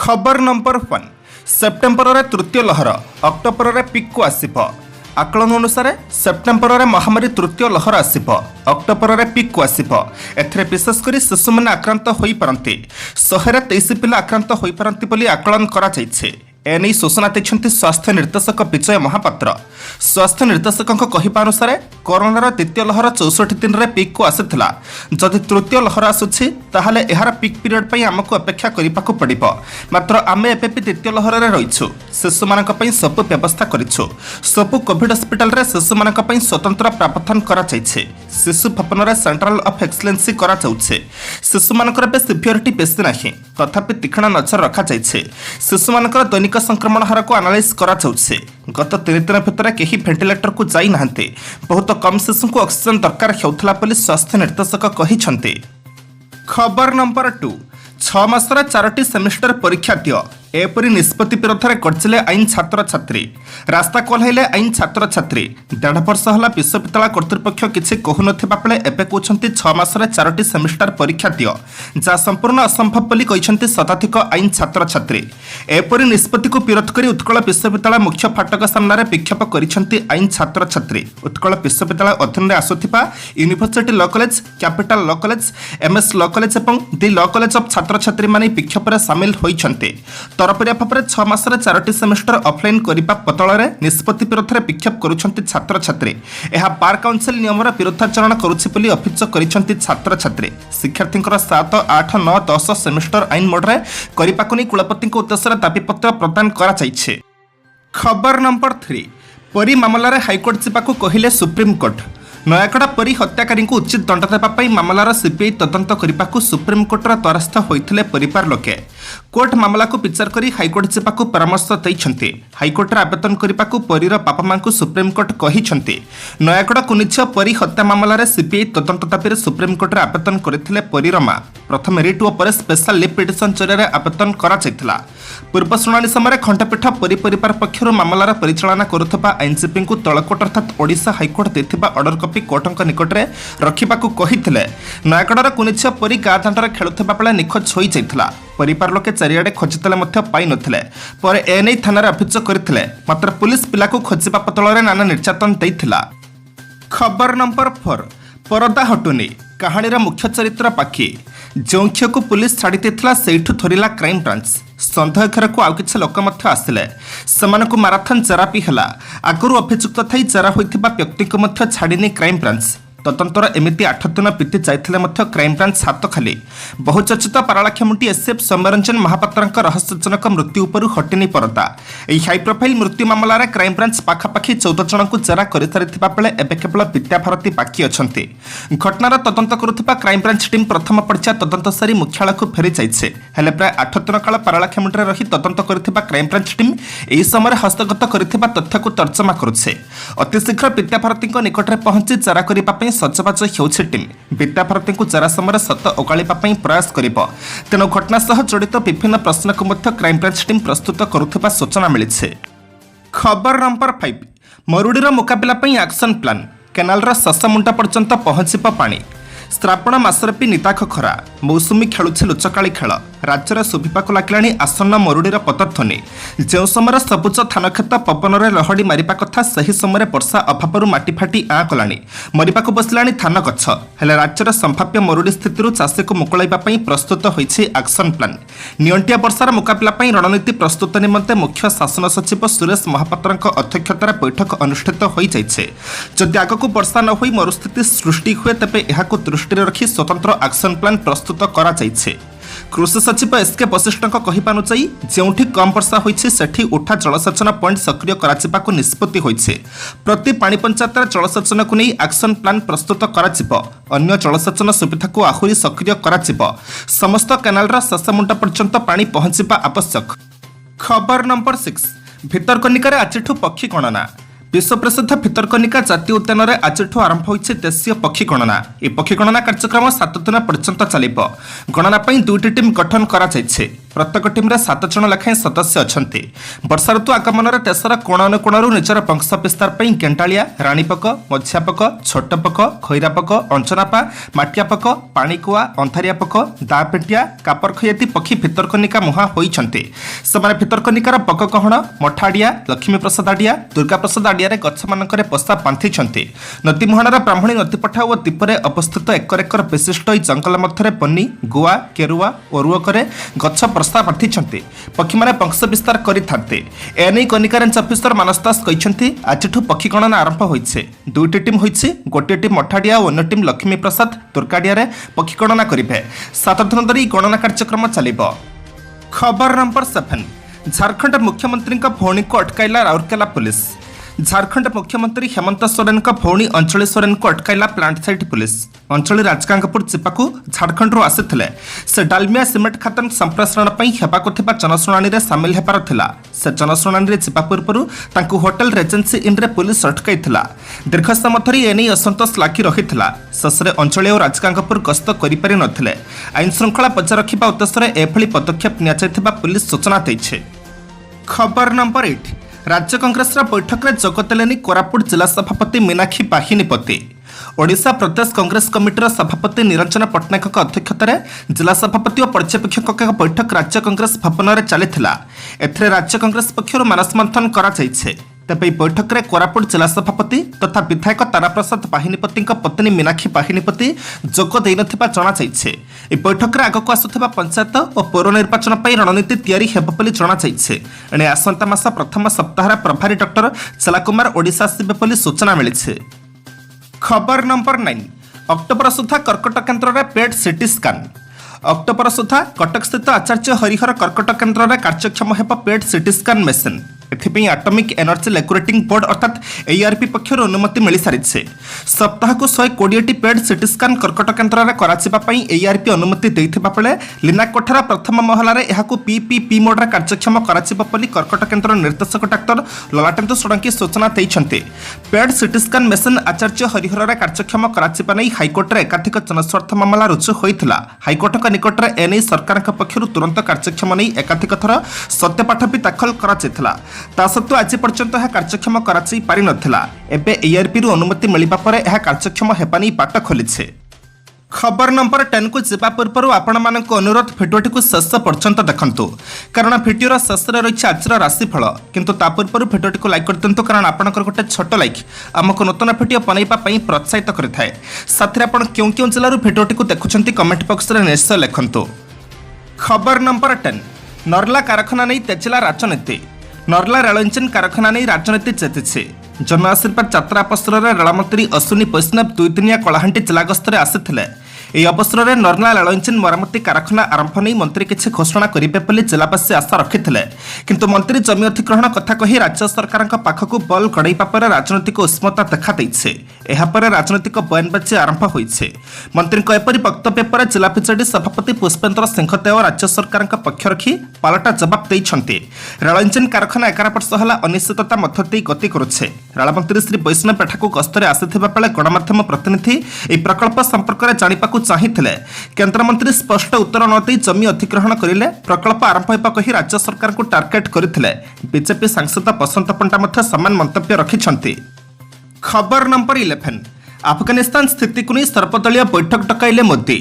खबर number 1 September रे तृतीय लहर अक्टोबर रे पिक को आसिप आकलन अनुसार सेप्टेम्बर रे महामारी तृतीय लहर आसिप अक्टोबर रे पिक को आसिप एथरे विशेषकर शिशु मैंने आक्रांत होई पारंती 123 पिला आक्रांत होई पारंती बोली आकलन करा जायछे। एने सूचना देखते स्वास्थ्य निर्देशक विजय महापात्र। स्वास्थ्य निर्देशक अनुसार कोरोनार द्वितीय लहर 64 दिन में पिक को आसाला। जदि तृतीय लहर आसूसी ताहले एहार पिक पीरियड पर आमको अपेक्षा करने पड़ो। मात्र आम एवं द्वितीय लहर में रहीछु शिशु मान सबु व्यवस्था करूँ। सबु कोविड हस्पिटाल शिशु मान स्वतंत्र प्रावधान कराଯାଇଛି। शिशु भवन सेंट्रल ऑफ एक्सलेंसी कराଯାଉଛି। शिशु मानकर सिवियरिटी बेसी नहीं तथापि तीक्ष्ण नजर रखाଯାଇଛି। शिशु मानकर दैनिक संक्रमण हार को एनालाइज कराଯାଉଛି। गत 3 दिन भितर केही वेंटिलेटर को जाई नाहंती। बहुत कम शिशु को ऑक्सीजन दरकार हेउथला बोली स्वास्थ्य निर्देशक कहिसंती। खबर नंबर 2 6 मासर 4टी सेमिस्टर परीक्षा दियो एपरी निष्पत्ति विरोध में करछिले आईन छात्र छात्री। रास्ता कोल्हाइले आईन छात्र छात्री। 1.5 वर्ष होला विश्वविद्यालय कर्तृपक्ष किछि कहु नथिबा बेले एबे कहउछंती 6 मासरे 4टी सेमिस्टर परीक्षा दियो जा संपूर्ण असंभव बोली कहउछंती शताधिक आईन छात्र छात्री। एपरी निष्पत्ति को विरोध करी उत्कल विश्वविद्यालय मुख्य फाटक सामने विक्षोभ करिसंती आईन छात्र छात्री। उत्कल विश्वविद्यालय अधीन में आसुथिबा university law college, capital law college, MS law college एवं दि लॉ कॉलेज ऑफ छात्र छात्री माने विक्षोभ रे शामिल होइछंती। तरपरिया भाव 6 मासरे 4टी सेमिस्टर ऑफलाइन करने बदल में निष्पत्ति विरोध में विक्षोभ करुछंती छात्र छात्री। यह बार काउंसिल नियमर विरोधाचरण करुछि बोली अभियोग करिछंती छात्र छात्री। शिक्षार्थी 7, 8, 9, 10 सेमिस्टर आईन मोड्रे करने कुलपति उद्देश्य दाबीपत्र प्रदान कराଯାଇଛି। खबर नंबर 3 परी मामलार हाइकोर्ट जावाक कहिले सुप्रीम कोर्ट। नयागढ़ परी हत्याकारी को उचित दंड देवाई मामलार सीबीआई तदंत करने को सुप्रीमकोर्टर द्वारस्थ होते परिवार लोके। कोर्ट मामला को विचार कर हाइकोर्ट जावाक परामर्श देते। हाइकोर्टर आवेदन करने को परीर बापा मां को सुप्रीमकोर्ट कहते। नयागढ़ कुनिझ परी हत्या मामलार सीबीआई तदंत दाबी सुप्रीमकोर्टर आवेदन करते परीर मां। प्रथम रिट और स्पेशल लिव पिटिशन जरिए आवेदन करा। पूर्व शुणाणी समय खंडपीठ परी परिवार पक्षर मामलार परिचालना करुवा आईनजीवी को तलकोट अर्थात ओडिशा हाइकोर्ट देथिबा ऑर्डर कॉपी कोर्टों निकट में रखा कहते। नयागढ़ कुनिझ परी गाँ दाण्डर खेलुवा बेले निखोज हो जाता। परिवार लोके चारिआडे खोजिते पाई नथिले। पर एने थाना अभियोग करथिले। मात्र पुलिस पिला को खोजिबा बदल में नाना निर्यातन देइथिला। खबर नंबर 4 परदा हटुनी कहानीर मुख्य चरित्र पाखी। जो झील को पुलिस छाड़ी देथिला सेठु थोरिला क्राइम ब्रांच। सन्देह घर को आउ किछि लोक मध्य आसिले। सेमानकु माराथन जरा भी हला। आगरु अभियुक्त थई जरा होइथिबा व्यक्ति को मध्य छाड़ीनी क्राइम ब्रांच। तदंतर एमिति 8 दिन बीती जाइथिले क्राइम ब्रांच हाथ खाली। बहुचर्चित पारालाखेमुंटी एसएफ सौम्यरंजन महापात्र रहस्यजनक मृत्यु उपरू हटिनी परदा। यह हाई प्रोफाइल मृत्यु मामलार क्राइम ब्रांच पाखापाखि 14 जन को जेरा कर बेले एवं केवल विद्याभारती बाकी अच्छा। घटनार तदंत करुवा क्राइम ब्रांच टीम प्रथम पर्याय तदंत सारी मुख्यालय को फेरी जाइए। हेले प्राय 8 दिन काल पारालाखेमुंटी रही तदंत करुवा क्राइम ब्रांच टीम यह समय हस्तगत करुवा तथ्य को तर्जमा करुछे। अतिशीघ्र विद्याभारती निकट में पहुंची जेरा करने सजबाज होउछि टीम। विद्याभारती को जेरा समय सत ओगाळिबा पई प्रयास करिब। तेणु घटना सह जड़ित विभिन्न प्रश्न को मध्य क्राइम ब्रांच टीम प्रस्तुत करुवा सूचना मिली। खबर नंबर 5 मरुडीर मुकाबिला पई एक्शन प्लान। केनालर शशमुंडा पर्यंत पहुंचब पानी। श्रावण मासर भी निताख खरा। मौसुमी खेलुछे लुचकाली खेल। राज्यर शुभिबाक लगिलाणी आसन्न मरुडीर पतध्वनि। जो समय सबुज धानक्षेत पवन में लहड़ी मारिबा कथा सही समय वर्षा अभाव माटी फाटी आँ कलाणी। मरिबाक बसिलाणी धान गछ। हेले राज्यर संभाव्य मरुड़ी स्थिति चाषी को मुकुलाइबा पई प्रस्तुत होइछि एक्शन प्लान। नियंटिया वर्षार मुकाबिला पई रणनीति प्रस्तुत निमंते मुख्य शासन सचिव सुरेश महापात्रଙ୍କ अध्यक्षतार बैठक अनुष्ठित होई जाइछे। जदि आगकु वर्षा न होई मरुस्थिति सृष्टि हुए तेबे एहाकु दृष्टि रखी स्वतंत्र एक्शन प्लान प्रस्तुत करा जाइछे। कृषि सचिव एसके वशिष्ठଙ୍କ କହିବା ଅନୁଯାୟୀ ଯେଉଁଠି କମ୍ ବର୍ଷା ହୋଇଛି ସେଠି ଉଠା ଜଳସେଚନ ପଏଣ୍ଟ ସକ୍ରିୟ କରାଯିବାକୁ ନିଷ୍ପତ୍ତି ହୋଇଛି। ପ୍ରତି ପାଣି ପଞ୍ଚାୟତର ଜଳସେଚନକୁ ନେଇ ଆକ୍ସନ ପ୍ଲାନ୍ ପ୍ରସ୍ତୁତ କରାଯିବ। ଅନ୍ୟ ଜଳସେଚନ ସୁବିଧାକୁ ଆହୁରି ସକ୍ରିୟ କରାଯିବ। ସମସ୍ତ କେନାଲର ଶେଷମୁଣ୍ଡ ପର୍ଯ୍ୟନ୍ତ ପାଣି ପହଞ୍ଚିବା ଆବଶ୍ୟକ। ଖବର ନମ୍ବର 6 ଭିତରକନିକାରେ ଆଜିଠୁ ପକ୍ଷୀ ଗଣନା। विश्व प्रसिद्ध भितरकनिका जातीय उद्यान में आज आरंभ होइछे देशीय पक्षी गणना। यह पक्षी गणना कार्यक्रम 7 दिन पर्यंत चलिब। गणना 2टी टीम गठन करा जाइछे। प्रत्येक टीम्रे 7 जन लेखाएं सदस्य अछंती। वर्षा ऋतु आगमन देशर कोण अनुकोणु निजर वंश विस्तार पर गेंटालिया, राणीपक, मझियापक, छोटपक, खैरापक, अंचनापा, माटियापक, पाणीकुआ, अंधारियापक, दापेटिया, कापरखयती पक्षी भितरकनिका मुहां होइछंती। ସେମାନେ ଭିତରକନିକାର ପକକହଣ, ମଠାଡ଼ିଆ, ଲକ୍ଷ୍ମୀପ୍ରସାଦ ଆଡ଼ିଆ, ଦୁର୍ଗାପ୍ରସାଦ ଆଡ଼ିଆରେ ଗଛମାନଙ୍କରେ ପଶା ବାନ୍ଧିଛନ୍ତି। ନଦୀ ମୁହାଣର ବ୍ରାହ୍ମଣୀ ନଦୀପଠା ଓ ଦ୍ୱୀପରେ ଅବସ୍ଥିତ ଏକର ଏକର ବିଶିଷ୍ଟ ଏହି ଜଙ୍ଗଲ ମଧ୍ୟରେ ପନି, ଗୁଆ, କେରୁଆ ଓ ରୁଅକରେ ଗଛ ପ୍ରଶା ବାନ୍ଧିଛନ୍ତି। ପକ୍ଷୀମାନେ ବଂଶ ବିସ୍ତାର କରିଥାନ୍ତି। ଏନେଇ କନିକା ରେଞ୍ଜ ଅଫିସର ମାନସ ଦାସ କହିଛନ୍ତି, ଆଜିଠୁ ପକ୍ଷୀ ଗଣନା ଆରମ୍ଭ ହୋଇଛି। 2ଟି ଟିମ୍ ହୋଇଛି। ଗୋଟିଏ ଟିମ୍ ମଠାଡ଼ିଆ ଓ ଅନ୍ୟ ଟିମ୍ ଲକ୍ଷ୍ମୀପ୍ରସାଦ, ଦୁର୍ଗାଡ଼ିଆରେ ପକ୍ଷୀ ଗଣନା କରିବେ। 7 ଦିନ ଧରି ଗଣନା କାର୍ଯ୍ୟକ୍ରମ ଚାଲିବ। खबर नंबर 7 झारखंड मुख्यमंत्री भौणी को अटकाइला राउरकेला पुलिस। झारखंड मुख्यमंत्री हेमंत सोरेन भौणी अंचली सोरेन को अटकाइला plant site police. Anchali Rajgangpur चिपाकू झारखंड आसीथिले। से डालमिया सिमेंट खातन संप्रसारण पई हेबाकु थिबा जनशुणाणी रे सामिल हेबार थिला। से जनशुणाणी रे चिपा पूर्वरु तांकु होटल रेजेंसी इन रे पुलिस अटकाइथिला। दीर्घ समय धरि एनी असंतोष लागी रहिथिला। शेषरे अंचली और राजगांगपुर गस्त करि पारि नथिले। आईन श्रृंखला बजाय रखिबा उद्देश्य एभली पदक्षेप निया जायथिबा पुलिस सूचना दैछे। खबर नंबर 8 राज्य कांग्रेस बैठक में जोगदेलेनी कोरापुट जिला सभापति मीनाक्षी बाहिनीपति। ओडिशा प्रदेश कांग्रेस कमिटीर सभापति निरंजन पट्टनायक अध्यक्षतार जिला सभापति और पर्यवेक्षक बैठक राज्य कांग्रेस भवन में चली। एथिरे राज्य कांग्रेस पक्षर मानस मंथन कराଯାଇଛି। तेबे बैठक में कोरापुट जिला सभापति तथा विधायक ताराप्रसाद बाहिनीपति पत्नी मीनाक्षी बाहिनीपति जोग देइनथिबा जणाଯାଇଛି। ए बैठक में आगक आसुथिबा पंचायत और पौर निर्वाचन पर रणनीति तैयारी हेब बोली जणाଯାଇଛି। एणे आसंता मास प्रथम सप्ताह प्रभारी डॉक्टर चलाकुमार ओडिशा आसिबे बोली सूचना मिलिছে। खबर नंबर 9 अक्टोबर सुधा कर्कट केन्द्र में पेट सीटी स्कान। अक्टोबर सुधा कटक स्थित आचार्य हरिहर कर्कट केन्द्र में कार्यक्षम हेब पेट सीटी स्कान मेसीन। एथिपई आटमिक एनर्जी रेगुलेटिंग बोर्ड अर्थात एआरपी पक्षर अनुमति मिल सारी। सप्ताह को 120 पेड सीटी स्कान कर्कट केन्द्र में कराई एआरपी अनुमति देथिबा बेले लीना कोठार प्रथम महलार यहाकू पीपीपी मोड्रे कार्यक्षम कराई कर्कट केन्द्र निर्देशक डाक्तर ललाटेन्दु सोडंकी सूचना दैछन्ते। पेड सीटी स्कान मेसीन आचार्य हरिहर कार्यक्षम कराइबा नहीं हाइकोर्ट एकाधिक जनस्वार्थ मामला रुजु होइथिला। हाइकोर्ट निकट में एने सरकार पक्षर तुरंत कार्यक्षम नहीं एकाधिक थर सत्यपाठ भी दाखल करा ता सत्त्वे आज पर्यंत यह कार्यक्षम कराई पारि नथिला। एबे एआरपी रु अनुमति मिलिबा परे यह कार्यक्षम हेबा नै बाट खोलिछे। खबर नंबर 10 को जीवा पूर्व आपण मानक अनुरोध भिडियोटी को शेष पर्यंत देखंतु कारण भिडियोर शेष रही आज राशिफल किंतु ता पूर्व भिडियोटी को लाइक कर दिंतु कारण आपनकर गोटे छोट लाइक आमको नूतन भिडियो बनैबा पई प्रोत्साहित करिथाय। साथै आपण क्यों क्यों जिल्लारु भिडियोटी को देखुछंती कमेंट बॉक्स रे निश्चय लिखंतु। खबर नंबर 10 नर्ला कारखाना नै तेजिला राजनीति। नर्ला रेल इंजिन कारखाना नहीं राजनीति चेती। जन आशीर्वाद यात्रा अवसर में रेलमंत्री अश्विनी वैष्णव 2 दिनिया कलाहांटी जिला गस्तर आसिथिले। ଏହି ଅବସରରେ ନର୍ଲା ରେଳ ଇଞ୍ଜିନ୍ ମରାମତି କାରଖାନା ଆରମ୍ଭ ନେଇ ମନ୍ତ୍ରୀ କିଛି ଘୋଷଣା କରିବେ ବୋଲି ଜିଲ୍ଲାବାସୀ ଆଶା ରଖିଥିଲେ କିନ୍ତୁ ମନ୍ତ୍ରୀ ଜମି ଅଧିଗ୍ରହଣ କଥା କହି ରାଜ୍ୟ ସରକାରଙ୍କ ପାଖକୁ ବଲ୍ ଗଡ଼ାଇବା ପରେ ରାଜନୈତିକ ଉଷ୍ମତା ଦେଖାଦେଇଛି। ଏହାପରେ ରାଜନୈତିକ ବୟାନବାଜି ଆରମ୍ଭ ହୋଇଛି। ମନ୍ତ୍ରୀଙ୍କ ଏପରି ବକ୍ତବ୍ୟ ପରେ ଜିଲ୍ଲା ବିଜେଡି ସଭାପତି ପୁଷ୍ପେନ୍ଦ୍ର ସିଂହଦେଓ ରାଜ୍ୟ ସରକାରଙ୍କ ପକ୍ଷ ରଖି ପାଲଟା ଜବାବ ଦେଇଛନ୍ତି। ରେଳ ଇଞ୍ଜିନ୍ କାରଖାନା 11 ବର୍ଷ ହେଲା ଅନିଶ୍ଚିତତା ମଧ୍ୟ ଦେଇ ଗତି କରୁଛି। ରେଳମନ୍ତ୍ରୀ ଶ୍ରୀ ବୈଷ୍ଣବ ଏଠାକୁ ଗସ୍ତରେ ଆସିଥିବା ବେଳେ ଗଣମାଧ୍ୟମ ପ୍ରତିନିଧି ଏହି ପ୍ରକଳ୍ପ ସମ୍ପର୍କରେ ଜାଣିବାକୁ चाहिए। केन्द्रमंत्री स्पष्ट उत्तर न दे जमी अधिग्रहण करिले प्रकल्प आरंभ होगा कही राज्य सरकार को टार्गेट करथिले। बीजेपी सांसद बसंत पंडा मध्य समान मंतव्य रखिछंती। खबर नंबर 11 अफगानिस्तान स्थिति को नहीं सर्वदलीय बैठक डकाइले मोदी।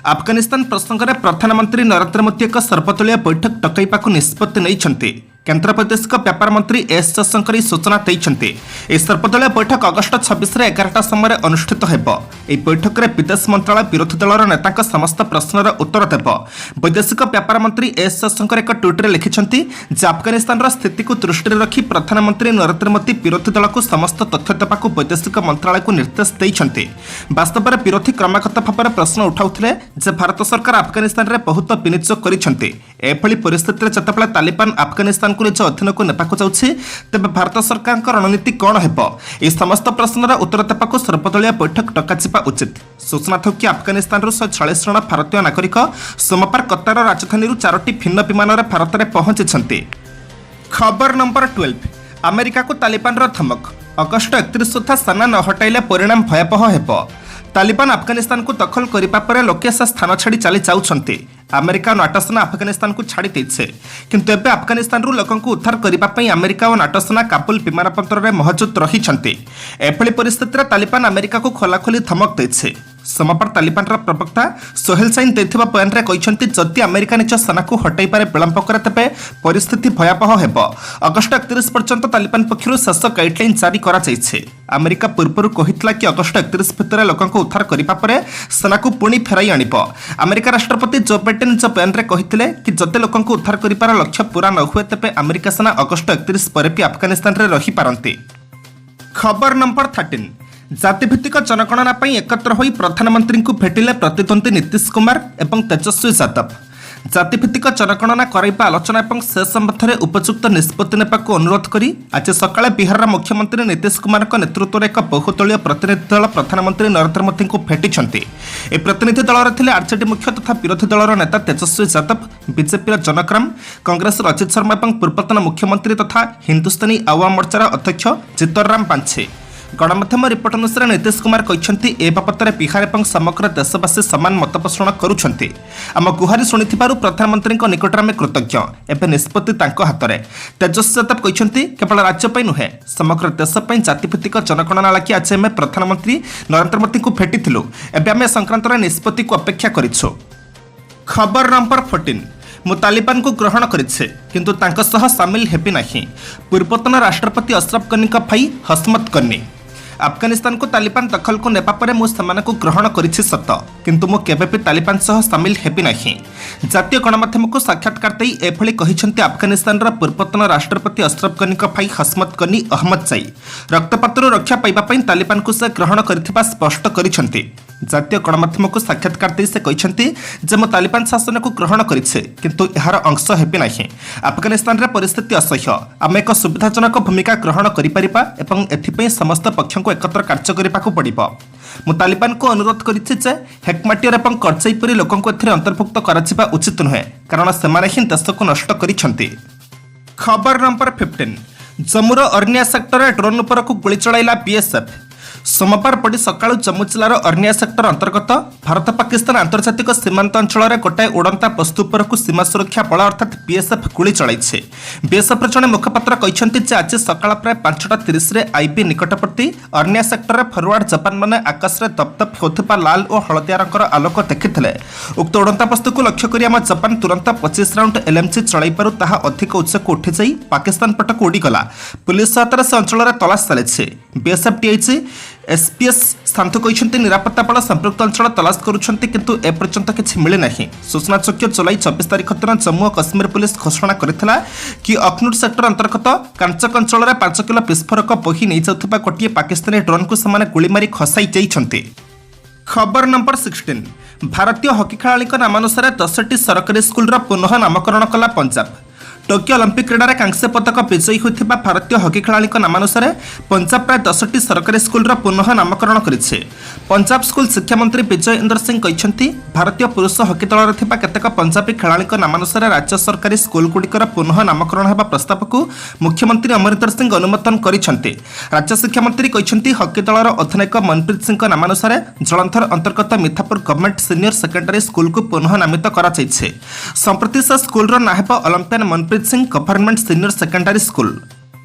अफगानिस्तान प्रसंग में प्रधानमंत्री नरेंद्र मोदी एक सर्वदलीय बैठक डकाइबा निष्पत्ति नहीं। केन्द्र वैदेशिक व्यापार मंत्री एस जयशंकर सूचना देते। यह सर्वदलीय बैठक अगस्ट 26 11टा समय अनुष्ठित होब। यह बैठक में विदेश मंत्रालय विरोधी दलर नेता समस्त प्रश्नर उत्तर देव। वैदेशिक व्यापार मंत्री एस जयशंकर एक ट्वीट में लिखिं अफगानिस्तान स्थिति को दृष्टि रखी प्रधानमंत्री नरेंद्र मोदी विरोधी दल को समस्त तथ्य देवा वैदेशिक मंत्रालय को निर्देश देते। वास्तव में विरोधी क्रमागत भाव में प्रश्न उठाउथिले जे भारत सरकार अफगानिस्तान में बहुत विनियोग करिसेंती। एभली परिस्थिति में जितेबाला तालिबान अफगानिस्तान को निज अधीन को नेबाकु जाउछि तेबे भारत सरकार रणनीति कौन हेब ए समस्त प्रश्नर उत्तर देबाकु सर्वदलीय बैठक डकाजिबा उचित। सूचना थौ कि अफगानिस्तान 146 जन भारतीय नागरिक सोमवार कतार राजधानी 4टी भिन्न विमान भारत में पहुंची। खबर नंबर 12 अमेरिका को तालिबान धमक अगस्ट 31 सुधा सेना न हटाइले परिणाम भयावह हेब। तालिबान अफगानिस्तान को दखल करने पर लोके से स्थान छाड़ी चली जाऊँच अमेरिका और नाटो सेना अफगानिस्तान को छाड़ी देছে किंतु एबे अफगानिस्तान रु लोकन को उद्धार करने अमेरिका और नाटो सेना काबुल विमान बंदर में मौजूद रही एभली परिस्थिति में तालिबान अमेरिका को खोलाखोली धमक देছে समापर तालिबान प्रवक्ता सोहेल साइन देथिबा बयान रे कहिसंती जदि अमेरिका निज सेना को हटाइबारे विलंब करे तेबे परिस्थिति भयावह हेबो। अगस्ट 31 पर्यंत तालिबान पक्षरु शेष गाइडलाइन जारी करा जायछे। अमेरिका पूर्वरु कहितला कि अगस्ट 31 भितर लोकन को उद्धार करिबा परे सेना को पुणी फेराई आनिबो। अमेरिका राष्ट्रपति जो बाइडेन निज बयान रे कहितले कि जदि लोकन को उद्धार करिबार लक्ष्य पूरा न हुए तेबे अमेरिका सेना अगस्ट 31 परे भी अफगानिस्तान रे रही पारंती। खबर नंबर 13 जातिभित्तिक जनगणना पर एकत्र होई प्रधानमंत्री को भेटिले प्रतिद्वंदी नीतीश कुमार एवं तेजस्वी यादव। जातिभित्तिक जनगणना कराइबा आलोचना और से संबंध में उपयुक्त निष्पत्ति नेबाकू अनुरोध करी आज सकाळे बिहार मुख्यमंत्री नीतीश कुमार नेतृत्व में एक बहुदलीय प्रतिनिधि दल प्रधानमंत्री नरेंद्र मोदी को भेटिछंती। ए प्रतिनिधि दल थे आरजेडी मुख्य तथा विरोधी दलर नेता तेजस्वी यादव, बीजेपी जनग्राम, कांग्रेस अजित शर्मा और पूर्वतन मुख्यमंत्री तथा हिंदुस्तानी आवाम मोर्चार अध्यक्ष जीतनराम पांछे। गणमाध्यम रिपोर्ट अनुसार नीतीश कुमार कहते ए बाबद में बिहार और समग्र देशवासी समान मतपोषण करुछंती। आम गुहारी शुणिथिबारु प्रधानमंत्री निकटरे आम कृतज्ञ। एवं निष्पत्ति तांको हाथ में। तेजस्वी यादव कहते केवल राज्य नुहे समग्र देश जातिभित्तिक जनगणना लगी आज आम प्रधानमंत्री नरेंद्र मोदी को भेटिलु। एवं आम संक्रांत निष्पत्ति को अपेक्षा करिछु। खबर नंबर 14 मु तालिबान को ग्रहण करिछे किंतु तांको सह सामिल हेबी नाही। पूर्वतन राष्ट्रपति अशरफ गनी का भाई हसमत गनी। अफगानिस्तान को तालिबान दखल को नेपा परे मु सेमान को ग्रहण करिछि सत किंतु मु केबे भी तालिबान सह सामिल हेबी नाही। जातीय गणमाध्यम को साक्षात्कार देई एभली कहिसंती अफगानिस्तान रा पूर्वतन राष्ट्रपति अशरफ गनी का भाई हसमत गनी अहमद जाई। रक्तपातरू रक्षा पाइबा पई तालिबान को से ग्रहण करिथिबा स्पष्ट करिसंती। जातीय गणमाध्यम को साक्षात्कार देई से कहिसंती जे मु तालिबान शासन को ग्रहण करिछे किंतु एहार अंश हेबी नाही। अफगानिस्तान रे परिस्थिति असह्य। आमे एक सुविधाजनक भूमिका ग्रहण करि परिबा एवं एथिपई समस्त पक्षों को एकत्र कार्य करिबाकू पड़िबो। मु तालिबान को अनुरोध करिछि जे हेकमाटियर एवं करचई परि लोकन को एथिरे अंतर्भुक्त कराजिबा उचित नुहे कारण सेमाने ही देश को नष्ट करिसंती। खबर नंबर 15 जम्मूर अर्निया सेक्टर में ड्रोन उपर को गुली चलाइला बीएसएफ। सोमवार पड़ी सकाळु जम्मू जिलार अर्निया सेक्टर अंतर्गत भारत पाकिस्तान आंतर्जातिक सीमांत अंचल में गोटाए उड़ंता वस्तु पर सीमा सुरक्षा बल अर्थात बीएसएफ गुली चलाइছে। बीएसएफ जड़े मुखपात्र कहते आज सकाळ प्राय 5:30 आईबी निकटवर्ती अर्निया सेक्टर में फरवार्ड जपान मैंने आकाश में दपदप होता लाल और हलदिया रंगर आलोक देखिते। उक्त उड़ंता वस्तु को लक्ष्य कर आम जपान तुरंत 25 राउंड एलएमजी चलाई पारू ताहा अधिक उच्चक उठी जाई पाकिस्तान पटक उड़ीगला। पुलिस सहायतार से अंचल में तलाश चली। बीएसएफ डीआईजी एसपीएस स्थान्तु कहते निरापत्ता बल संपृक्त अंचल तलाश करुछंती किंतु एपर्यंत किछि मिले नाही। सूचनायोग्य जुलाई 24 तारिख दिन जम्मू और काश्मीर पुलिस घोषणा करथिला कि अखनूर सेक्टर अंतर्गत कांचक अंचल में 5 किलो विस्फोरक बोही नहीं जाउथबा गोटिए पाकिस्तानी ड्रोन को समाने गुली मारी खसाई जाइछंती। खबर नंबर 16 भारतीय हॉकी खेलाड़ी नामानुसार 10टी सरकारी स्कूल पुनः नामकरण कला पंजाब। टोकियो ओलंपिक क्रीडा कांस्य पदक विजयी होता भारतीय हॉकी खेलाड़ी नामानुसार पंजाब प्राय 10टी सरकारी स्कूल पुनः नामकरण करिছে। पंजाब स्कूल शिक्षा मंत्री विजय इंदर सिंह कहते भारतीय पुरुष हॉकी दल केतेक पंजाबी खेलाड़ी नामानुसार राज्य सरकारी स्कूल गुड़िकर पुनः नामकरण होगा प्रस्ताव को मुख्यमंत्री अमरिंदर सिंह अनुमोदन करिसेंती। राज्य शिक्षा मंत्री कहते हॉकी दलर अधिनायक मनप्रीत सिंह नामानुसार जलंधर अंतर्गत Mithapur government senior secondary school को पुनः नामित कराଯାଇଛି। संप्रति से स्कूल नाम है Olympian Manpreet Singh government senior secondary school.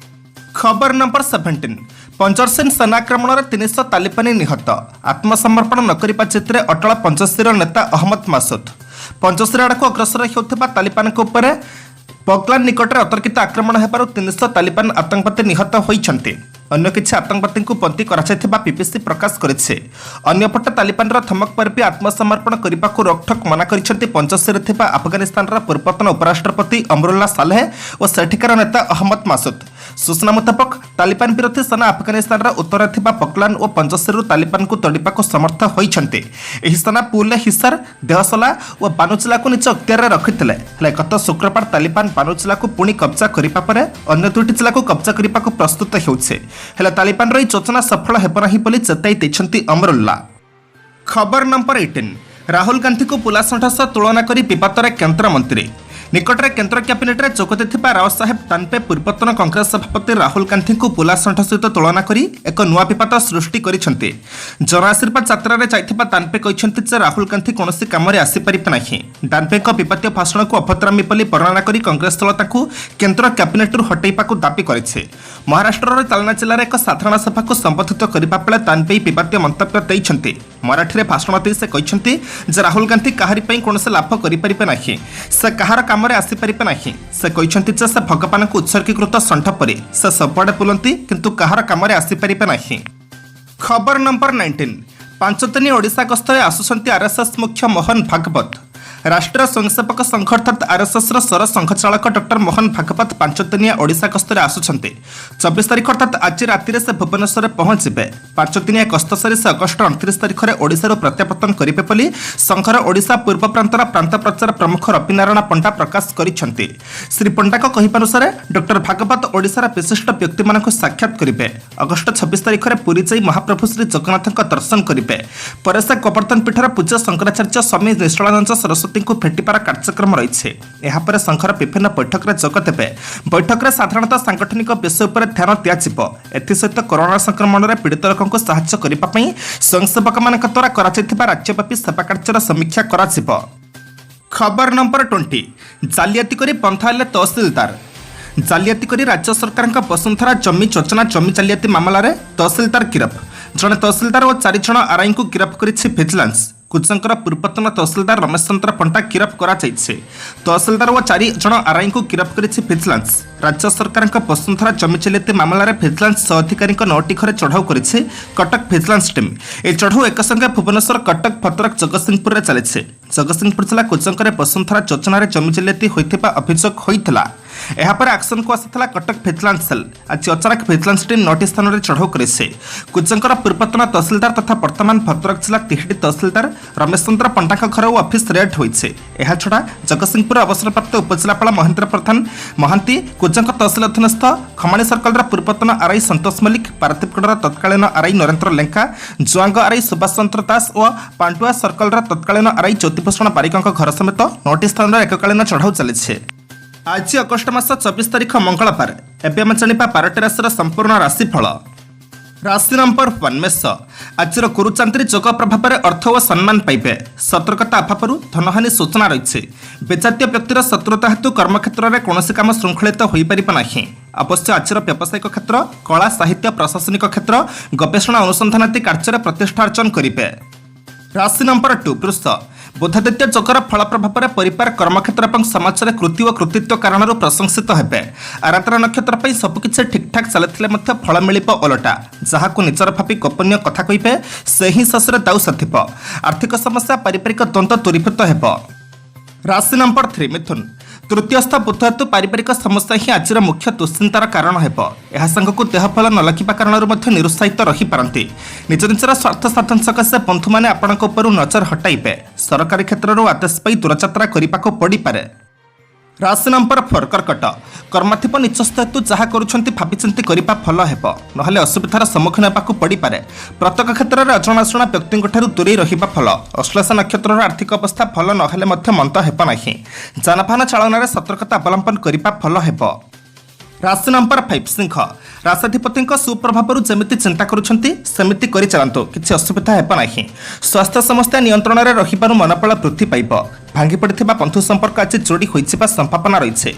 खबर नंबर 17 पंजरसिन सेना आक्रमण में 300 तालिबानी निहत। आत्मसमर्पण नकरिबा चित्रे अटल पंचशीर नेता अहमद मासूद। पंचशीर आड़ को अग्रसर होता तालिबान उपर बगलान निकट में अतर्कित आक्रमण होबार 300 तालिबान आतंकवादी निहत होइछंती। अन्य किसी आतंकवादी को बंदी कराइथिबा बीबीसी प्रकाश करिছে। अन्यपटे तालिबान धमक पर भी आत्मसमर्पण करने को रोकठोक मना करिसेंती पंचशीर थिबा अफगानिस्तान पूर्वतन उपराष्ट्रपति अमरुल्ला सालेह और सेठिकार नेता अहमद मासूद। सूचना मुताबक तालिबान विरोधी सेना अफगानिस्तान उत्तर थिबा पकलान और पंचशीर तालिबान को तड़िबा को समर्थ होइछंती। एही सेना पुले हिसार देहसला और बानुचिला को निज अख्तियार रखिथिले। गत शुक्रवार तालिबान बानुचिला को पुणी कब्जा करिबा परे अन्य दुईटी जिला को कब्जा करिबा को प्रस्तुत हेउछे। हेले तालिबान रही योजना सफल हेब नाही बोली चेताई दैछंती अमरुल्ला। खबर नंबर 18 राहुल गांधी को पुलासंठ सह तुलना करी विवाद केंद्र मंत्री। निकटରେ କେନ୍ଦ୍ର କ୍ୟାବିନେଟ୍ରେ ଯୋଗ ଦେଇଥିବା ରାଓ ସାହେବ ଟାନପେ ପୂର୍ବତନ କଂଗ୍ରେସ ସଭାପତି ରାହୁଲ ଗାନ୍ଧୀଙ୍କୁ ବୁଲା ଷଣ୍ଢ ସହିତ ତୁଳନା କରି ଏକ ନୂଆ ବିବାଦ ସୃଷ୍ଟି କରିଛନ୍ତି। ଜନ ଆଶୀର୍ବାଦ ଯାତ୍ରାରେ ଯାଇଥିବା ଟାନପେ କହିଛନ୍ତି ଯେ ରାହୁଲ ଗାନ୍ଧୀ କୌଣସି କାମରେ ଆସିପାରିବେ ନାହିଁ। ଟାନପେଙ୍କ ବିବାଦୀୟ ଭାଷଣକୁ ଅଭଦ୍ରାମୀ ବୋଲି ବର୍ଣ୍ଣନା କରି କଂଗ୍ରେସ ଦଳ ତାଙ୍କୁ କେନ୍ଦ୍ର କ୍ୟାବିନେଟ୍ରୁ ହଟାଇବାକୁ ଦାବି କରିଛି। ମହାରାଷ୍ଟ୍ରର ଜାଲନା ଜିଲ୍ଲାରେ ଏକ ସାଧାରଣ ସଭାକୁ ସମ୍ବୋଧିତ କରିବା ବେଳେ ଟାନପେ ବିବାଦୀୟ ମନ୍ତବ୍ୟ ଦେଇଛନ୍ତି। ମରାଠୀରେ ଭାଷଣ ଦେଇ ସେ କହିଛନ୍ତି ଯେ ରାହୁଲ ଗାନ୍ଧୀ କାହାରି ପାଇଁ କୌଣସି ଲାଭ କରିପାରିବେ ନାହିଁ। ସେ କାହାର କାମରେ ଆସିପାରିବେ ନାହିଁ। ସେ କହିଛନ୍ତି ଯେ ସେ ଭଗବାନଙ୍କୁ ଉତ୍ସର୍ଗୀକୃତ ଷଣ୍ଢ ପରି ସେ ସବୁଆଡ଼େ ବୁଲନ୍ତି କିନ୍ତୁ କାହାର କାମରେ ଆସିପାରିବେ ନାହିଁ। ଖବର ନମ୍ବର 19 ପାଞ୍ଚ ଦିନ ଓଡ଼ିଶା ଗସ୍ତରେ ଆସୁଛନ୍ତି ଆର୍ଏସ୍ଏସ୍ ମୁଖ୍ୟ ମୋହନ ଭାଗବତ। ରାଷ୍ଟ୍ରୀୟ ସ୍ୱୟଂସେବକ ସଂଘ ଅର୍ଥାତ୍ ଆର୍ଏସ୍ଏସ୍ର ସର ସଂଘଚାଳକ ଡକ୍ଟର ମୋହନ ଭାଗବତ ପାଞ୍ଚ ଦିନିଆ ଓଡ଼ିଶା ଗସ୍ତରେ ଆସୁଛନ୍ତି। 24 ତାରିଖ ଅର୍ଥାତ୍ ଆଜି ରାତିରେ ସେ ଭୁବନେଶ୍ୱରରେ ପହଞ୍ଚିବେ। ପାଞ୍ଚ ଦିନିଆ ଗସ୍ତ ସାରି ସେ ଅଗଷ୍ଟ 29 ତାରିଖରେ ଓଡ଼ିଶାରୁ ପ୍ରତ୍ୟାବର୍ତ୍ତନ କରିବେ ବୋଲି ସଂଘର ଓଡ଼ିଶା ପୂର୍ବ ପ୍ରାନ୍ତର ପ୍ରାନ୍ତ ପ୍ରଚାର ପ୍ରମୁଖ ରବିନାରାୟଣ ପଣ୍ଡା ପ୍ରକାଶ କରିଛନ୍ତି। ଶ୍ରୀ ପଣ୍ଡାଙ୍କ କହିବାନୁସାରେ ଡକ୍ଟର ଭାଗବତ ଓଡ଼ିଶାର ବିଶିଷ୍ଟ ବ୍ୟକ୍ତିମାନଙ୍କୁ ସାକ୍ଷାତ କରିବେ। ଅଗଷ୍ଟ 26 ତାରିଖରେ ପୁରୀ ଯାଇ ମହାପ୍ରଭୁ ଶ୍ରୀ ଜଗନ୍ନାଥଙ୍କ ଦର୍ଶନ କରିବେ। ପରେ ସେ ଗୋବର୍ଦ୍ଧନ ପୀଠର ପୂଜ୍ୟ ଶଙ୍କରାଚାର୍ଯ୍ୟ ସ୍ୱାମୀ ନିଶ୍ଚଳାନନ୍ଦ ସରସ୍ୱତୀଙ୍କୁ ଭେଟିବାର କାର୍ଯ୍ୟକ୍ରମ ରହିଛି। ଏହାପରେ ସଂଘର ବିଭିନ୍ନ ବୈଠକରେ ଯୋଗ ଦେବେ। ବୈଠକରେ ସାଧାରଣତଃ ସାଂଗଠନିକ ବିଷୟ ଉପରେ ଧ୍ୟାନ ଦିଆଯିବ। ଏଥିସହିତ କରୋନା ସଂକ୍ରମଣରେ ପୀଡ଼ିତ ଲୋକଙ୍କୁ ସାହାଯ୍ୟ କରିବା ପାଇଁ ସ୍ୱୟଂସେବକମାନଙ୍କ ଦ୍ୱାରା କରାଯାଇଥିବା ରାଜ୍ୟବ୍ୟାପୀ ସେବା କାର୍ଯ୍ୟର ସମୀକ୍ଷା କରାଯିବ। ଖବର ନମ୍ବର 20 ଜାଲିଆତି କରି ବନ୍ଧା ହେଲେ ତହସିଲଦାର। ଜାଲିଆତି କରି ରାଜ୍ୟ ସରକାରଙ୍କ ବସୁନ୍ଧରା ଜମି ଯୋଜନା ଜମି ଜାଲିଆତି ମାମଲାରେ ତହସିଲଦାର ଗିରଫ। ଜଣେ ତହସିଲଦାର ଓ 4 ଜଣ ଆର୍ଆଇଙ୍କୁ ଗିରଫ କରିଛି ଭିଜିଲାନ୍ସ। କୁଜଙ୍ଗର ପୂର୍ବତନ ତହସିଲଦାର ରମେଶ ଚନ୍ଦ୍ର ପଣ୍ଡା ଗିରଫ କରାଯାଇଛି। ତହସିଲଦାର ଓ 4 ଜଣ ଆର୍ଆଇଙ୍କୁ ଗିରଫ କରିଛି ଭିଜିଲାନ୍ସ। ରାଜ୍ୟ ସରକାରଙ୍କ ବସୁନ୍ଧରା ଜମି ଜାଲିଆତି ମାମଲାରେ ଭିଜିଲାନ୍ସ ସହ ଅଧିକାରୀଙ୍କ 9ଟି ଘରେ ଚଢ଼ଉ କରିଛି କଟକ ଭିଜିଲାନ୍ସ ଟିମ୍। ଏହି ଚଢ଼ଉ ଏକସଙ୍ଗେ ଭୁବନେଶ୍ୱର, କଟକ, ଭଦ୍ରକ, ଜଗତସିଂହପୁରରେ ଚାଲିଛି। ଜଗତସିଂହପୁର ଜିଲ୍ଲା କୁଜଙ୍ଗରେ ବସୁନ୍ଧରା ଯୋଜନାରେ ଜମି ଜାଲିଆତି ହୋଇଥିବା ଅଭିଯୋଗ ହୋଇଥିଲା। ଏହାପରେ ଆକ୍ସନକୁ ଆସିଥିଲା କଟକ ଭିଜିଲାନ୍ସ ସେଲ୍। ଆଜି ଅଚାନକ ଭିଜିଲାନ୍ସ ଟିମ୍ 9ଟି ସ୍ଥାନରେ ଚଢ଼ଉ କରିଛି। କୁଜଙ୍ଗର ପୂର୍ବତନ ତହସିଲଦାର ତଥା ବର୍ତ୍ତମାନ ଭଦ୍ରକ ଜିଲ୍ଲା ତିହିଡି ତହସିଲଦାର ରମେଶ ଚନ୍ଦ୍ର ପଣ୍ଡାଙ୍କ ଘର ଓ ଅଫିସ୍ ରେଡ୍ ହୋଇଛି। ଏହାଛଡ଼ା ଜଗତସିଂହପୁର ଅବସରପ୍ରାପ୍ତ ଉପଜିଲ୍ଲାପାଳ ମହେନ୍ଦ୍ର ପ୍ରଧାନ ମହାନ୍ତି, କୁଜଙ୍ଗ ତହସିଲ ଅଧୀନସ୍ଥ ଖମାଣୀ ସର୍କଲର ପୂର୍ବତନ ଆର୍ଆଇ ସନ୍ତୋଷ ମଲ୍ଲିକ, ପାରାଦୀପଗଡ଼ର ତତ୍କାଳୀନ ଆର୍ଆଇ ନରେନ୍ଦ୍ର ଲେଙ୍କା, ଜୁଆଙ୍ଗ ଆର୍ଆଇ ସୁଭାଷ ଚନ୍ଦ୍ର ଦାସ ଓ ପାଣ୍ଡୁଆ ସର୍କଲର ତତ୍କାଳୀନ ଆର୍ଆଇ ଜ୍ୟୋତିଭୂଷଣ ବାରିକଙ୍କ ଘର ସମେତ 9ଟି ସ୍ଥାନରେ ଏକକାଳୀନ ଚଢ଼ଉ ଚାଲିଛି। ଆଜି ଅଗଷ୍ଟ ମାସ 24 ତାରିଖ ମଙ୍ଗଳବାର। ଏବେ ଆମେ ଜାଣିବା 12ଟି ରାଶିର ସମ୍ପୂର୍ଣ୍ଣ ରାଶିଫଳ। ରାଶି ନମ୍ବର 1 ମେଷ। ଆଜିର ଗୁରୁଚାନ୍ଦ୍ରୀ ଯୋଗ ପ୍ରଭାବରେ ଅର୍ଥ ଓ ସମ୍ମାନ ପାଇବେ। ସତର୍କତା ଅଭାବରୁ ଧନହାନି ସୂଚନା ରହିଛି। ବିଜାତୀୟ ବ୍ୟକ୍ତିର ଶତ୍ରୁତା ହେତୁ କର୍ମକ୍ଷେତ୍ରରେ କୌଣସି କାମ ଶୃଙ୍ଖଳିତ ହୋଇପାରିବ ନାହିଁ। ଅବଶ୍ୟ ଆଜିର ବ୍ୟବସାୟିକ କ୍ଷେତ୍ର, କଳା, ସାହିତ୍ୟ, ପ୍ରଶାସନିକ କ୍ଷେତ୍ର, ଗବେଷଣା ଅନୁସନ୍ଧାନ ଆଦି କାର୍ଯ୍ୟରେ ପ୍ରତିଷ୍ଠା ଅର୍ଜନ କରିବେ। ରାଶି ନମ୍ବର 2 ବୃଷ। ବୁଧାଦିତ୍ୟ ଯୋଗର ଫଳ ପ୍ରଭାବରେ ପରିବାର, କର୍ମକ୍ଷେତ୍ର ଏବଂ ସମାଜରେ କୃତି ଓ କୃତିତ୍ୱ କାରଣରୁ ପ୍ରଶଂସିତ ହେବେ। ଆରାଧନା ନକ୍ଷତ୍ର ପାଇଁ ସବୁକିଛି ଠିକ୍ଠାକ୍ ଚାଲିଥିଲେ ମଧ୍ୟ ଫଳ ମିଳିବ ଓଲଟା। ଯାହାକୁ ନିଜର ଭାବି ଗୋପନୀୟ କଥା କହିବେ ସେ ହିଁ ଶେଷରେ ଦାଉ ସାଧିବ। ଆର୍ଥିକ ସମସ୍ୟା, ପାରିବାରିକ ଦ୍ୱନ୍ଦ୍ୱ ଦୂରୀଭୂତ ହେବ। ରାଶି ନମ୍ବର 3 ମିଥୁନ। ତୃତୀୟସ୍ଥ ବୁଧ ହେତୁ ପାରିବାରିକ ସମସ୍ୟା ହିଁ ଆଜିର ମୁଖ୍ୟ ଦୁଶ୍ଚିନ୍ତାର କାରଣ ହେବ। ଏହା ସାଙ୍ଗକୁ ଦେହ ଭଲ ନ ଲାଗିବା କାରଣରୁ ମଧ୍ୟ ନିରୁତ୍ସାହିତ ରହିପାରନ୍ତି। ନିଜ ନିଜର ସ୍ୱାର୍ଥ ସାଧନ ସକାଶେ ବନ୍ଧୁମାନେ ଆପଣଙ୍କ ଉପରୁ ନଜର ହଟାଇବେ। ସରକାରୀ କ୍ଷେତ୍ରରୁ ଆଦେଶ ପାଇ ଦୂରଯାତ୍ରା କରିବାକୁ ପଡ଼ିପାରେ। ରାଶି ନମ୍ବର 4 କର୍କଟ। କର୍ମାଧିପ ନିଚସ୍ଥ ହେତୁ ଯାହା କରୁଛନ୍ତି ଭାବିଚିନ୍ତି କରିବା ଭଲ ହେବ, ନହେଲେ ଅସୁବିଧାର ସମ୍ମୁଖୀନ ହେବାକୁ ପଡ଼ିପାରେ। ପ୍ରତ୍ୟେକ କ୍ଷେତ୍ରରେ ଅଜଣାଶୁଣା ବ୍ୟକ୍ତିଙ୍କଠାରୁ ଦୂରେଇ ରହିବା ଭଲ। ଅଶ୍ଳେଷ ନକ୍ଷତ୍ରର ଆର୍ଥିକ ଅବସ୍ଥା ଭଲ ନହେଲେ ମଧ୍ୟ ମନ୍ଦ ହେବ ନାହିଁ। ଯାନବାହନ ଚାଳନାରେ ସତର୍କତା ଅବଲମ୍ବନ କରିବା ଭଲ ହେବ। ରାଶି ନମ୍ବର 5 ସିଂହ। ରାଶାଧିପତିଙ୍କ ସୁପ୍ରଭାବରୁ ଯେମିତି ଚିନ୍ତା କରୁଛନ୍ତି ସେମିତି କରିଚାଲନ୍ତୁ, କିଛି ଅସୁବିଧା ହେବ ନାହିଁ। ସ୍ୱାସ୍ଥ୍ୟ ସମସ୍ୟା ନିୟନ୍ତ୍ରଣରେ ରହିବାରୁ ମନୋବଳ ବୃଦ୍ଧି ପାଇବ। ଭାଙ୍ଗି ପଡ଼ିଥିବା ବନ୍ଧୁ ସମ୍ପର୍କ ଆଜି ଯୋଡ଼ି ହୋଇଯିବା ସମ୍ଭାବନା ରହିଛି।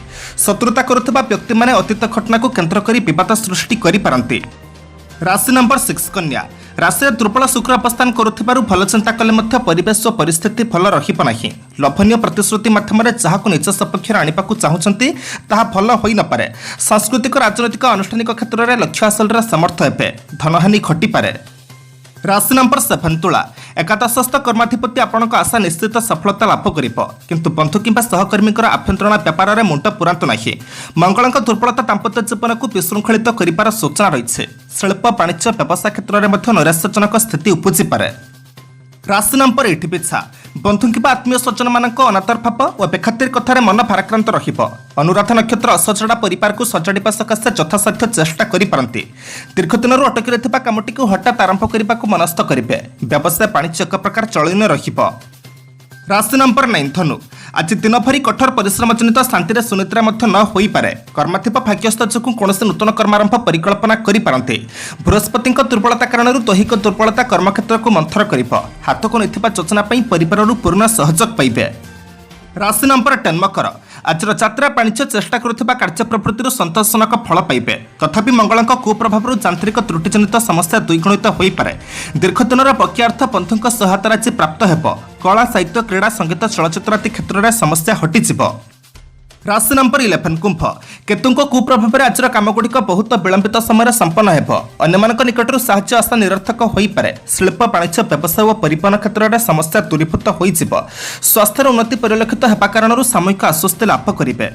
ଶତ୍ରୁତା କରୁଥିବା ବ୍ୟକ୍ତିମାନେ ଅତୀତ ଘଟଣାକୁ କେନ୍ଦ୍ର କରି ବିବାଦ ସୃଷ୍ଟି କରିପାରନ୍ତି। ରାଶି ନମ୍ବର 6 କନ୍ୟା। ରାଶିରେ ଦୁର୍ବଳ ଶୁକ୍ର ଅବସ୍ଥାନ କରୁଥିବାରୁ ଭଲ ଚିନ୍ତା କଲେ ମଧ୍ୟ ପରିବେଶ ଓ ପରିସ୍ଥିତି ଭଲ ରହିବ ନାହିଁ। ଲୋଭନୀୟ ପ୍ରତିଶ୍ରୁତି ମାଧ୍ୟମରେ ଯାହାକୁ ନିଜ ସପକ୍ଷରେ ଆଣିବାକୁ ଚାହୁଁଛନ୍ତି ତାହା ଭଲ ହୋଇନପାରେ। ସାଂସ୍କୃତିକ, ରାଜନୈତିକ, ଆନୁଷ୍ଠାନିକ କ୍ଷେତ୍ରରେ ଲକ୍ଷ୍ୟ ହାସଲରେ ସମର୍ଥ ହେବେ। ଧନହାନି ଘଟିପାରେ। ରାଶି ନମ୍ବର 7 ତୁଳା। ଏକାଦଶସ୍ଥ କର୍ମାଧିପତି ଆପଣଙ୍କ ଆଶା ନିଶ୍ଚିତ ସଫଳତା ଲାଭ କରିବ, କିନ୍ତୁ ବନ୍ଧୁ କିମ୍ବା ସହକର୍ମୀଙ୍କର ଆଭ୍ୟନ୍ତରୀଣ ବ୍ୟାପାରରେ ମୁଣ୍ଡ ପୁରାନ୍ତୁ ନାହିଁ। ମଙ୍ଗଳଙ୍କ ଦୁର୍ବଳତା ଦାମ୍ପତ୍ୟ ଜୀବନକୁ ବିଶୃଙ୍ଖଳିତ କରିବାର ସୂଚନା ରହିଛି। ଶିଳ୍ପ, ବାଣିଜ୍ୟ, ବ୍ୟବସାୟ କ୍ଷେତ୍ରରେ ମଧ୍ୟ ନୈରାଶ୍ୟଜନକ ସ୍ଥିତି ଉପୁଜିପାରେ। ରାଶି ନମ୍ବର 8 ବିଛା। ବନ୍ଧୁ କିମ୍ବା ଆତ୍ମୀୟ ସ୍ୱଜନମାନଙ୍କ ଅନାଦର ଭାବ ଓ ବେଖାତିର କଥାରେ ମନ ଭାରାକ୍ରାନ୍ତ ରହିବ। ଅନୁରାଧା ନକ୍ଷତ୍ର ଅସଜଡ଼ା ପରିବାରକୁ ସଜାଡ଼ିବା ସକାଶେ ଯଥାସାଧ୍ୟ ଚେଷ୍ଟା କରିପାରନ୍ତି। ଦୀର୍ଘଦିନରୁ ଅଟକି ରହିଥିବା କାମଟିକୁ ହଠାତ୍ ଆରମ୍ଭ କରିବାକୁ ମନସ୍ଥ କରିବେ। ବ୍ୟବସାୟ, ବାଣିଜ୍ୟ ଏକ ପ୍ରକାର ଚଳନୀୟ ରହିବ। ରାଶି ନମ୍ବର 9 ଧନୁ। आज दिन भरी कठोर परिश्रम जनित शांति सुनिद्रा न हो पारे कर्माधिप भाग्यस्थ जो कौन नूतन कर्मारंभ परिकल्पना करें बृहस्पति दुर्बलता कारण दैहिक दुर्बलता कर्मक्षेत्र को मंथर कर हाथ को नहीं योजना परिवार पूर्ण सहयोग पाइबे। राशि नंबर 10 मकर आज यात्रा वाणिज्य चेष्टा करुवा कार्य प्रवृत्ति संतोषजनक फल पाइबे तथापि मंगल कुप्रभाव यांत्रिक त्रुटिजनित समस्या द्विगुणित हो पारे। दीर्घ दिन बक्यार्थ बंधु सहायता राशि प्राप्त हो कला साहित्य क्रीड़ा संगीत चलचित्र आदि क्षेत्र में समस्या हटिଯିब। राशि नंबर 11 कुंभ केतु कुप्रभाव आज कामगुड़िक बहुत विलंबित समय संपन्न हो अन्य निकटर साहाय्य आशा निरर्थक हो पारे। शिल्प वाणिज्य व्यवसाय और परिवहन क्षेत्र में समस्या दूरीभूत हो स्वास्थ्य उन्नति परिलक्षित होगा कारण सामूहिक आश्वस्ति लाभ करेंगे।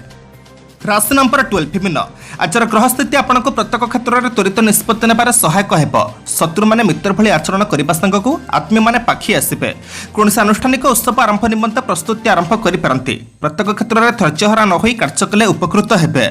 राशि नंबर 12 मीन आज ग्रह स्थिति आपको प्रत्येक क्षेत्र में त्वरित निष्पत्ति नेबार सहायक हो शत्रु मैंने मित्र भली आचरण करने सांग को आत्मीय मैंने पाखी आसवे कौन आनुष्ठानिक उत्सव आरंभ निमंते प्रस्तुति आरंभ करें प्रत्येक क्षेत्र में धैर्यहरा न हो कार्य कले उपकृत हेबे।